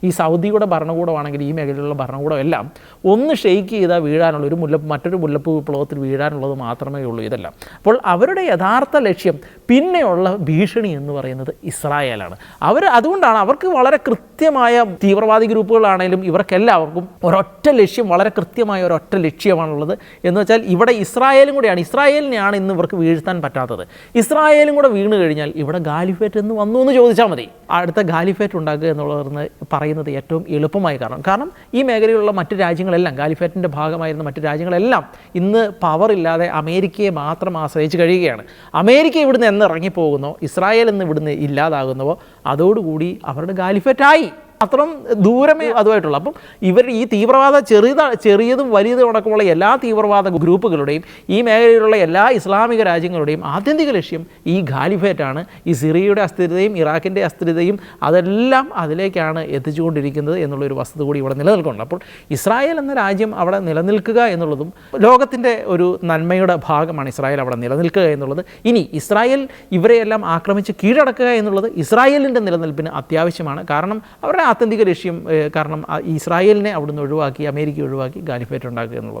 ഈ സൗദിയുടെ ഭരണകൂടമാണെങ്കിൽ ഈ മേഖലയിലുള്ള ഭരണകൂടം എല്ലാം ഒന്ന് ഷെയ്ക്ക് ചെയ്താൽ വീഴാനുള്ള മറ്റൊരു മുല്ലപ്പൂ വിപ്ലവത്തിൽ വീഴാനുള്ളത് മാത്രമേ ഉള്ളൂ ഇതെല്ലാം. അപ്പോൾ അവരുടെ യഥാർത്ഥ ലക്ഷ്യം പിന്നെയുള്ള ഭീഷണി എന്ന് പറയുന്നത് ഇസ്രായേലാണ്. അതുകൊണ്ടാണ് അവർക്ക് വളരെ കൃത്യമായ തീവ്രവാദി ഗ്രൂപ്പുകളാണെങ്കിലും ഇവർക്കെല്ലാവർക്കും ഒരൊറ്റ ലക്ഷ്യം, വളരെ കൃത്യമായ ഒരൊറ്റ ലക്ഷ്യമാണുള്ളത്. എന്ന് വെച്ചാൽ ഇവിടെ ഇസ്രായേലിനെയാണ് ഇന്ന് ഇവർക്ക് വീഴ്ത്താൻ പറ്റാത്തത്. ഇസ്രായേലും കൂടെ വീണ് കഴിഞ്ഞാൽ ഇവിടെ ഗാലിഫേറ്റ് എന്ന് വന്നു എന്ന് ചോദിച്ചാൽ മതി. അടുത്ത ഗാലിഫേറ്റ് ഉണ്ടാക്കുക എന്നുള്ളതെന്ന് പറയുന്നത് ഏറ്റവും എളുപ്പമായ കാരണം ഈ മേഖലയിലുള്ള മറ്റ് രാജ്യങ്ങളെല്ലാം, ഗാലിഫേറ്റിൻ്റെ ഭാഗമായിരുന്ന മറ്റ് രാജ്യങ്ങളെല്ലാം ഇന്ന് പവറില്ലാതെ അമേരിക്കയെ മാത്രം ആശ്രയിച്ച് കഴിയുകയാണ്. അമേരിക്ക ഇവിടുന്ന് എന്ന് ഇറങ്ങിപ്പോകുന്നോ, ഇസ്രായേൽ എന്ന് ഇവിടുന്ന് ഇല്ലാതാകുന്നവോ അതോടുകൂടി അവരുടെ ഗാലിഫേറ്റായി. അത്രയും ദൂരമേ അതുമായിട്ടുള്ളൂ. അപ്പം ഇവർ ഈ തീവ്രവാദ ചെറിയതും വലിയതും അടക്കമുള്ള എല്ലാ തീവ്രവാദ ഗ്രൂപ്പുകളുടെയും ഈ മേഖലയിലുള്ള എല്ലാ ഇസ്ലാമിക രാജ്യങ്ങളുടെയും ആത്യന്തിക ലക്ഷ്യം ഈ ഖാലിഫേറ്റാണ്. ഈ സിറിയയുടെ അസ്ഥിരതയും ഇറാഖിൻ്റെ അസ്ഥിരതയും അതെല്ലാം അതിലേക്കാണ് എത്തിച്ചുകൊണ്ടിരിക്കുന്നത് എന്നുള്ളൊരു വസ്തുത കൂടി ഇവിടെ നിലനിൽക്കുന്നുണ്ട്. അപ്പോൾ ഇസ്രായേൽ എന്ന രാജ്യം അവിടെ നിലനിൽക്കുക എന്നുള്ളതും ലോകത്തിൻ്റെ ഒരു നന്മയുടെ ഭാഗമാണ്. ഇസ്രായേൽ അവിടെ നിലനിൽക്കുക എന്നുള്ളത്. ഇനി ഇസ്രായേൽ ഇവരെയെല്ലാം ആക്രമിച്ച് കീഴടക്കുക എന്നുള്ളത് ഇസ്രായേലിൻ്റെ നിലനിൽപ്പിന് അത്യാവശ്യമാണ്. കാരണം അവരുടെ ആത്യന്തിക ലക്ഷ്യം, കാരണം ഇസ്രായേലിനെ അവിടുന്ന് ഒഴിവാക്കി, അമേരിക്ക ഒഴിവാക്കി ഗാലിഫേറ്റ് ഉണ്ടാക്കുക എന്നുള്ളതാണ്.